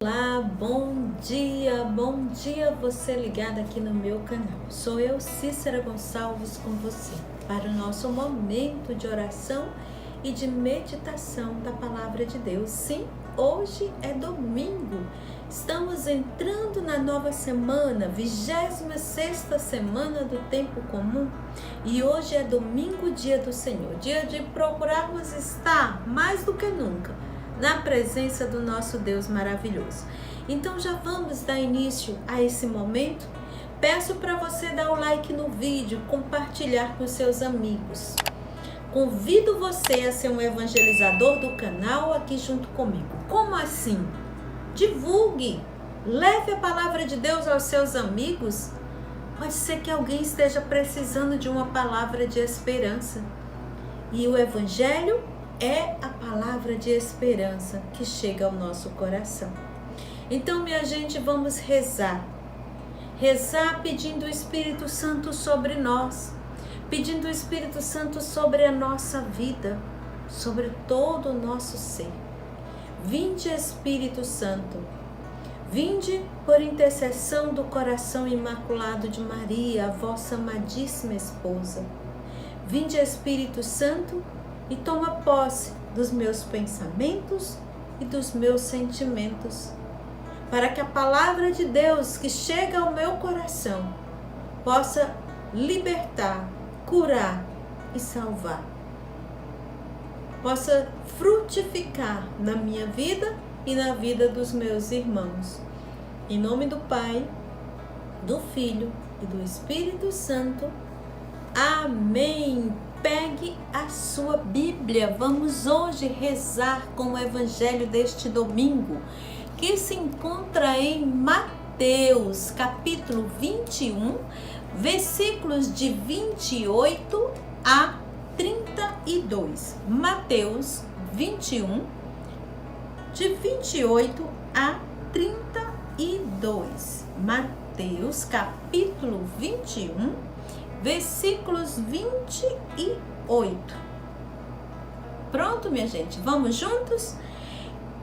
Olá, bom dia você ligado aqui no meu canal. Sou eu, Cícera Gonçalves, com você para o nosso momento de oração e de meditação da Palavra de Deus. Sim, hoje é domingo, estamos entrando na nova semana, 26ª semana do tempo comum, e hoje é domingo, dia do Senhor, dia de procurarmos estar mais do que nunca na presença do nosso Deus maravilhoso. Então já vamos dar início a esse momento. Peço para você dar o like no vídeo, compartilhar com seus amigos. Convido você a ser um evangelizador do canal aqui junto comigo. Como assim? Divulgue, leve a palavra de Deus aos seus amigos. Pode ser que alguém esteja precisando de uma palavra de esperança. E o evangelho é a palavra de esperança que chega ao nosso coração. Então, minha gente, vamos rezar. Rezar pedindo o Espírito Santo sobre nós, pedindo o Espírito Santo sobre a nossa vida, sobre todo o nosso ser. Vinde, Espírito Santo, vinde por intercessão do coração imaculado de Maria, a vossa amadíssima esposa. Vinde, Espírito Santo, e toma posse dos meus pensamentos e dos meus sentimentos, para que a palavra de Deus que chega ao meu coração possa libertar, curar e salvar, possa frutificar na minha vida e na vida dos meus irmãos. Em nome do Pai, do Filho e do Espírito Santo. Amém. Pegue a sua Bíblia, vamos hoje rezar com o Evangelho deste domingo, que se encontra em Mateus, capítulo 21, versículos de 28 a 32. Mateus 21, de 28 a 32. Mateus, capítulo 21, versículos 28. Pronto, minha gente, vamos juntos?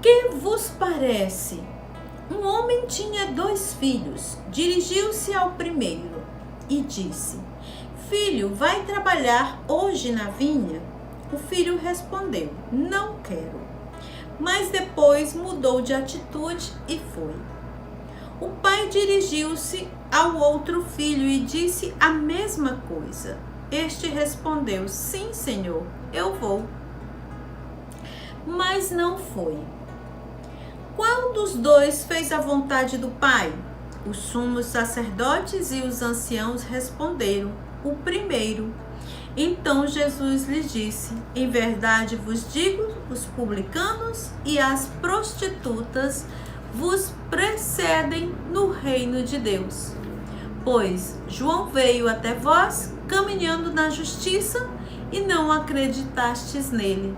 Que vos parece? Um homem tinha 2 filhos. Dirigiu-se ao primeiro e disse: Filho, vai trabalhar hoje na vinha? O filho respondeu: Não quero. Mas depois mudou de atitude e foi. O pai dirigiu-se ao outro filho e disse a mesma coisa. Este respondeu: Sim, senhor, eu vou. Mas não foi. Qual dos 2 fez a vontade do pai? Os sumos sacerdotes e os anciãos responderam: O primeiro. Então Jesus lhes disse: Em verdade vos digo, os publicanos e as prostitutas vos precedem no reino de Deus. Pois João veio até vós caminhando na justiça e não acreditastes nele.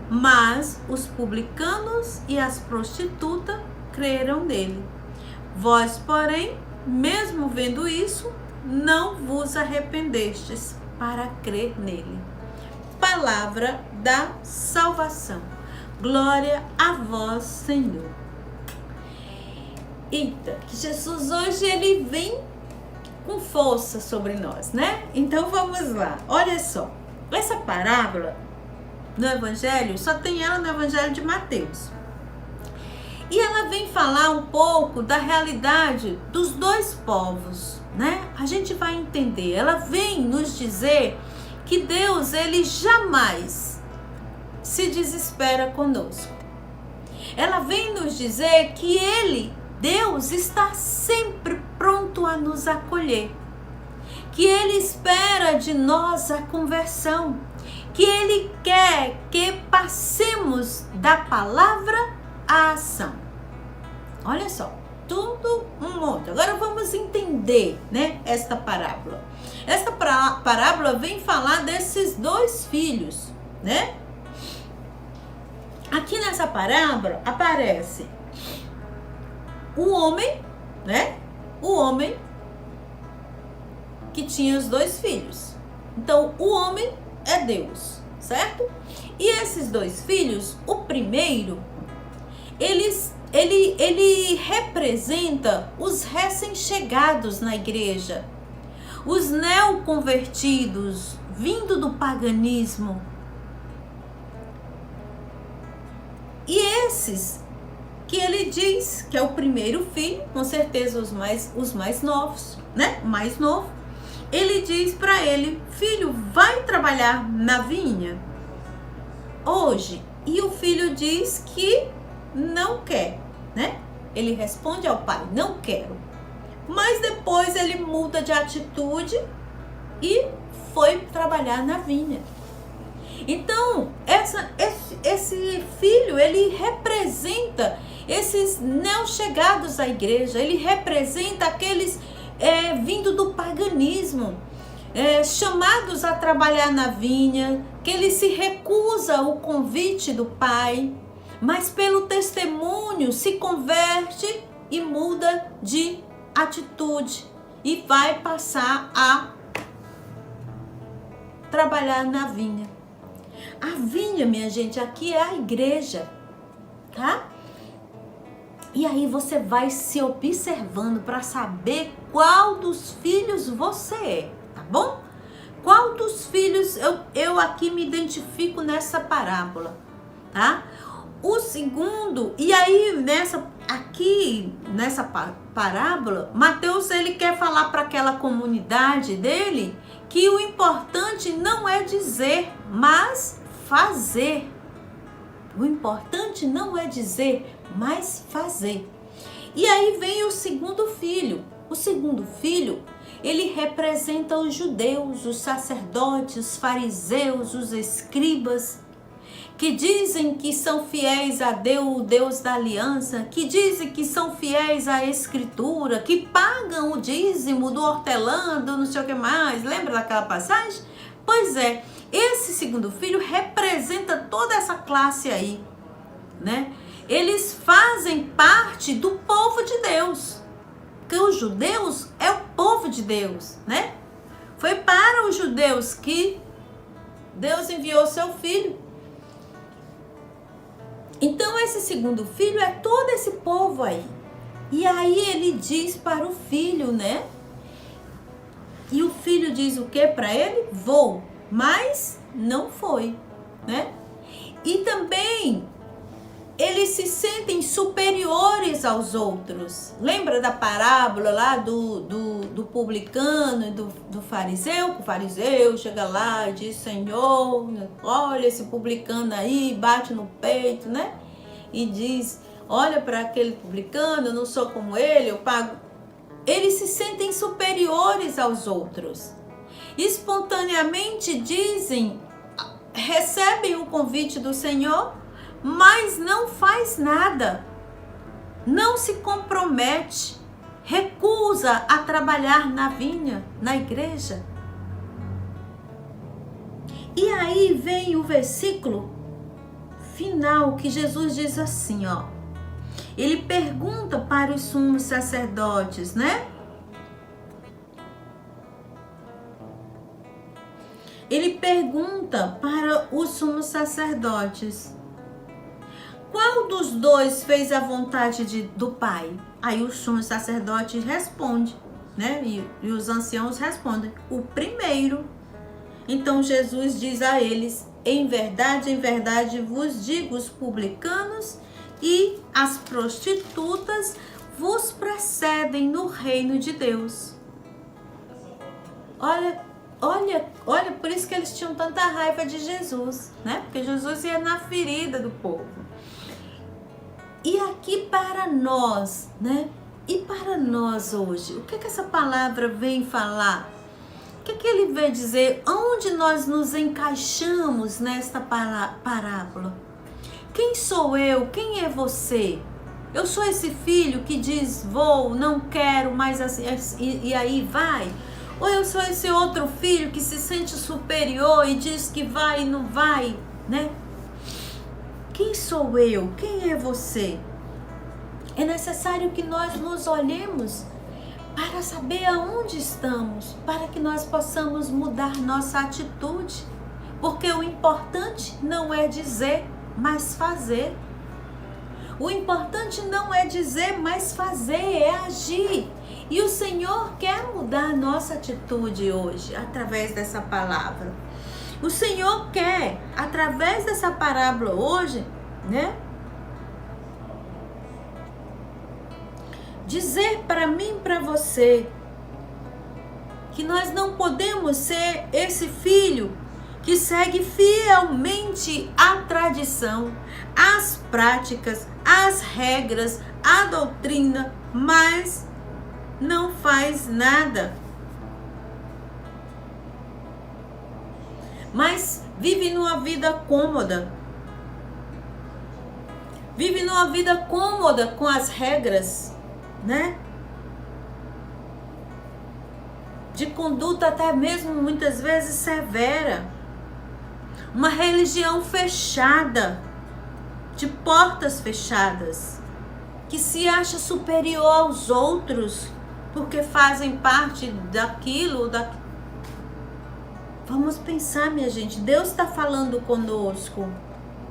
Mas os publicanos e as prostitutas creram nele. Vós, porém, mesmo vendo isso, não vos arrependestes para crer nele. Palavra da salvação. Glória a vós, Senhor. Eita, que Jesus hoje ele vem com força sobre nós, né? Então vamos lá, olha só. Essa parábola no Evangelho, só tem ela no Evangelho de Mateus. E ela vem falar um pouco da realidade dos 2 povos, né? A gente vai entender. Ela vem nos dizer que Deus, ele jamais se desespera conosco. Ela vem nos dizer que Deus está sempre pronto a nos acolher, que Ele espera de nós a conversão, que Ele quer que passemos da palavra à ação. Olha só, tudo um monte. Agora vamos entender, né, esta parábola. Esta parábola vem falar desses 2 filhos, né? Aqui nessa parábola aparece um homem, né? O homem que tinha os 2 filhos. Então, o homem é Deus, certo? E esses 2 filhos, o primeiro, ele representa os recém-chegados na igreja, os neoconvertidos, vindo do paganismo. E esses que ele diz que é o primeiro filho, com certeza os mais novos, né? O mais novo. Ele diz para ele: filho, vai trabalhar na vinha hoje. E o filho diz que não quer, né? Ele responde ao pai: não quero. Mas depois ele muda de atitude e foi trabalhar na vinha. Então, esse filho, ele representa esses neochegados à igreja, ele representa aqueles vindo do paganismo, chamados a trabalhar na vinha, que ele se recusa ao convite do pai, mas pelo testemunho se converte e muda de atitude e vai passar a trabalhar na vinha. A vinha, minha gente, aqui é a igreja, tá? E aí você vai se observando para saber qual dos filhos você é, tá bom? Qual dos filhos eu aqui me identifico nessa parábola, tá? O segundo, e aí nessa parábola, Mateus, ele quer falar para aquela comunidade dele que o importante não é dizer, mas fazer. O importante não é dizer, mas fazer. E aí vem o segundo filho. O segundo filho, ele representa os judeus, os sacerdotes, os fariseus, os escribas, que dizem que são fiéis a Deus, o Deus da aliança, que dizem que são fiéis à escritura, que pagam o dízimo do hortelã, do não sei o que mais. Lembra daquela passagem? Pois é, esse segundo filho representa toda essa classe aí, né? Eles fazem parte do povo de Deus, porque os judeus é o povo de Deus, né? Foi para os judeus que Deus enviou seu filho. Então esse segundo filho é todo esse povo aí. E aí ele diz para o filho, né? E o filho diz o que para ele? Vou, mas não foi, né? E também eles se sentem superiores aos outros. Lembra da parábola lá do publicano e do fariseu? O fariseu chega lá e diz: Senhor, olha esse publicano aí, bate no peito, né? E diz: olha para aquele publicano, eu não sou como ele, eu pago. Eles se sentem superiores aos outros. Espontaneamente dizem, recebem o convite do Senhor, mas não faz nada, não se compromete, recusa a trabalhar na vinha, na igreja. E aí vem o versículo final que Jesus diz assim, ó. Ele pergunta para os sumos sacerdotes, né? Ele pergunta para os sumos sacerdotes: qual dos dois fez a vontade do Pai? Aí o sumo sacerdote responde, né? E os anciãos respondem: o primeiro. Então Jesus diz a eles: em verdade vos digo, os publicanos e as prostitutas vos precedem no reino de Deus. Olha, por isso que eles tinham tanta raiva de Jesus, né? Porque Jesus ia na ferida do povo. E aqui para nós, né? E para nós hoje, o que essa palavra vem falar? O que ele vem dizer? Onde nós nos encaixamos nesta parábola? Quem sou eu? Quem é você? Eu sou esse filho que diz: vou, não quero, mas assim, e aí vai? Ou eu sou esse outro filho que se sente superior e diz que vai e não vai, né? Quem sou eu? Quem é você? É necessário que nós nos olhemos para saber aonde estamos, para que nós possamos mudar nossa atitude. Porque o importante não é dizer, mas fazer. O importante não é dizer, mas fazer, é agir. E o Senhor quer mudar a nossa atitude hoje, através dessa palavra. O Senhor quer, através dessa parábola hoje, né? Dizer para mim e para você que nós não podemos ser esse filho que segue fielmente a tradição, as práticas, as regras, a doutrina, mas não faz nada. Mas vive numa vida cômoda. Vive numa vida cômoda com as regras, né? De conduta até mesmo muitas vezes severa. Uma religião fechada, de portas fechadas, que se acha superior aos outros, porque fazem parte daquilo, Vamos pensar, minha gente, Deus está falando conosco.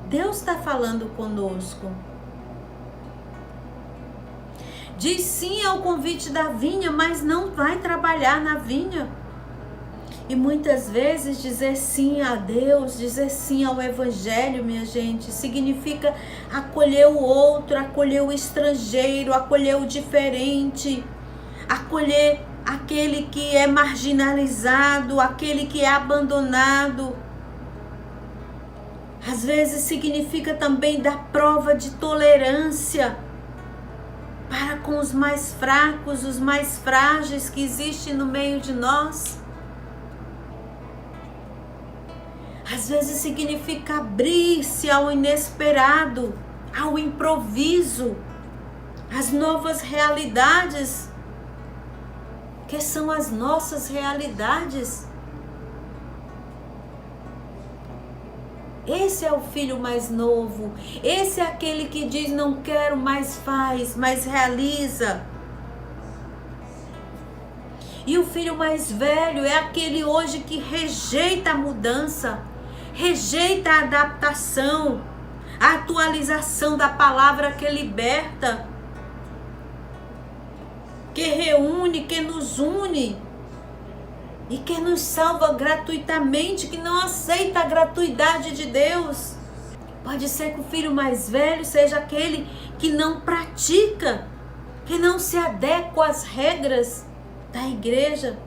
Deus está falando conosco. Diz sim ao convite da vinha, mas não vai trabalhar na vinha. E muitas vezes dizer sim a Deus, dizer sim ao Evangelho, minha gente, significa acolher o outro, acolher o estrangeiro, acolher o diferente, acolher aquele que é marginalizado, aquele que é abandonado. Às vezes significa também dar prova de tolerância para com os mais fracos, os mais frágeis que existem no meio de nós. Às vezes significa abrir-se ao inesperado, ao improviso, às novas realidades, que são as nossas realidades. Esse é o filho mais novo. Esse é aquele que diz não quero, mas faz, mas realiza. E o filho mais velho é aquele hoje que rejeita a mudança, rejeita a adaptação, a atualização da palavra que liberta, que reúne, que nos une e que nos salva gratuitamente, que não aceita a gratuidade de Deus. Pode ser que o filho mais velho seja aquele que não pratica, que não se adequa às regras da igreja,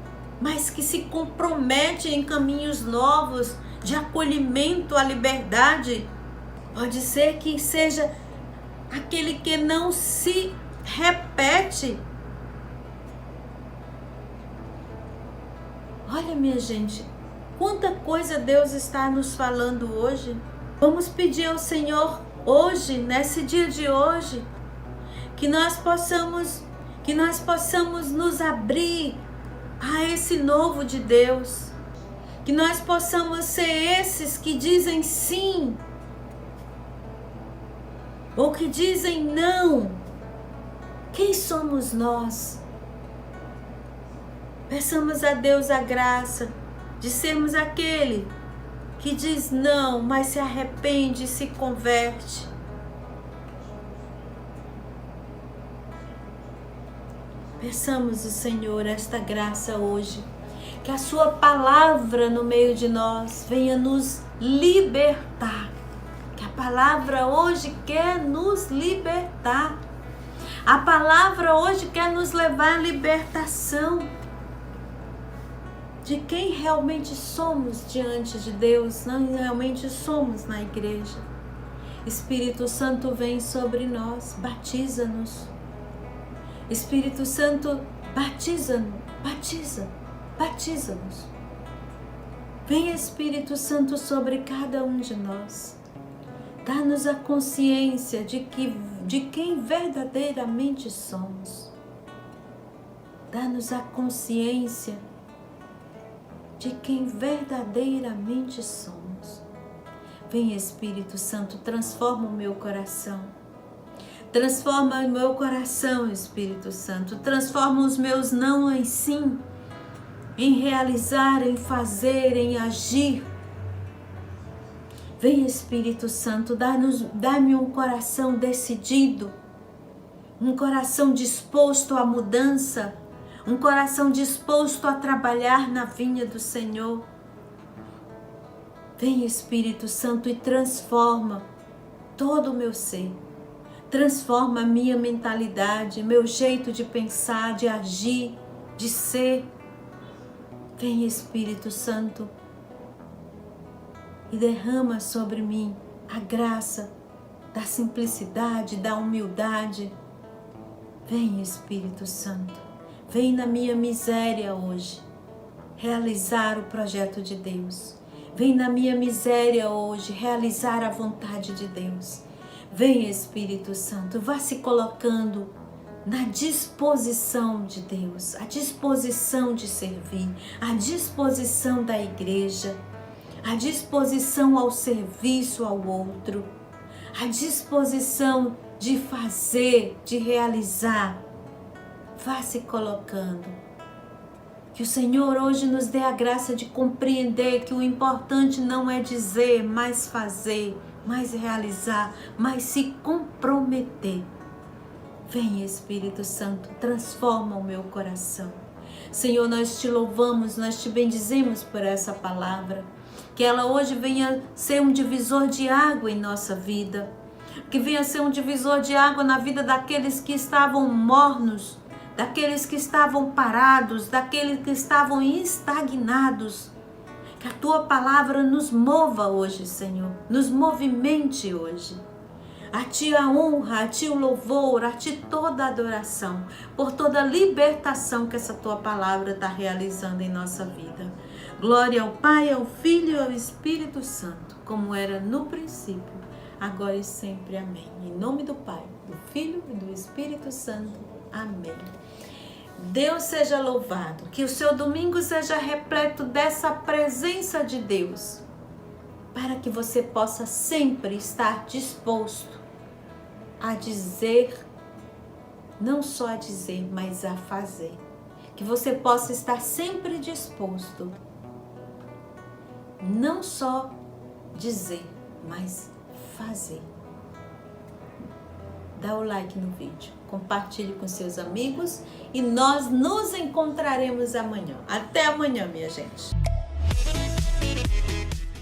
mas que se compromete em caminhos novos de acolhimento à liberdade. Pode ser que seja aquele que não se repete. Olha, minha gente, quanta coisa Deus está nos falando hoje. Vamos pedir ao Senhor hoje, nesse dia de hoje, que nós possamos nos abrir a esse novo de Deus, que nós possamos ser esses que dizem sim ou que dizem não. Quem somos nós? Peçamos a Deus a graça de sermos aquele que diz não, mas se arrepende e se converte. Peçamos ao Senhor esta graça hoje, que a sua palavra no meio de nós venha nos libertar, que a palavra hoje quer nos libertar, a palavra hoje quer nos levar à libertação de quem realmente somos diante de Deus, não realmente somos na igreja. Espírito Santo, vem sobre nós, batiza-nos. Espírito Santo, batiza-nos. Vem, Espírito Santo, sobre cada um de nós. Dá-nos a consciência de quem verdadeiramente somos. Dá-nos a consciência de quem verdadeiramente somos. Vem, Espírito Santo, transforma o meu coração. Transforma o meu coração, Espírito Santo. Transforma os meus não em sim, em realizar, em fazer, em agir. Vem, Espírito Santo, dá-me um coração decidido, um coração disposto à mudança, um coração disposto a trabalhar na vinha do Senhor. Vem, Espírito Santo, e transforma todo o meu ser. Transforma a minha mentalidade, meu jeito de pensar, de agir, de ser. Vem, Espírito Santo, e derrama sobre mim a graça da simplicidade, da humildade. Vem, Espírito Santo, vem na minha miséria hoje realizar o projeto de Deus. Vem na minha miséria hoje realizar a vontade de Deus. Vem, Espírito Santo, vá se colocando na disposição de Deus, à disposição de servir, à disposição da igreja, à disposição ao serviço ao outro, à disposição de fazer, de realizar. Vá se colocando. Que o Senhor hoje nos dê a graça de compreender que o importante não é dizer, mas fazer, mais realizar, mais se comprometer. Vem, Espírito Santo, transforma o meu coração. Senhor, nós te louvamos, nós te bendizemos por essa palavra. Que ela hoje venha ser um divisor de água em nossa vida. Que venha ser um divisor de água na vida daqueles que estavam mornos, daqueles que estavam parados, daqueles que estavam estagnados. Que a tua palavra nos mova hoje, Senhor, nos movimente hoje. A ti a honra, a ti o louvor, a ti toda a adoração, por toda a libertação que essa tua palavra está realizando em nossa vida. Glória ao Pai, ao Filho e ao Espírito Santo, como era no princípio, agora e sempre. Amém. Em nome do Pai, do Filho e do Espírito Santo. Amém. Deus seja louvado, que o seu domingo seja repleto dessa presença de Deus, para que você possa sempre estar disposto a dizer, não só a dizer, mas a fazer. Que você possa estar sempre disposto, não só dizer, mas fazer. Dá o like no vídeo, compartilhe com seus amigos e nós nos encontraremos amanhã. Até amanhã, minha gente.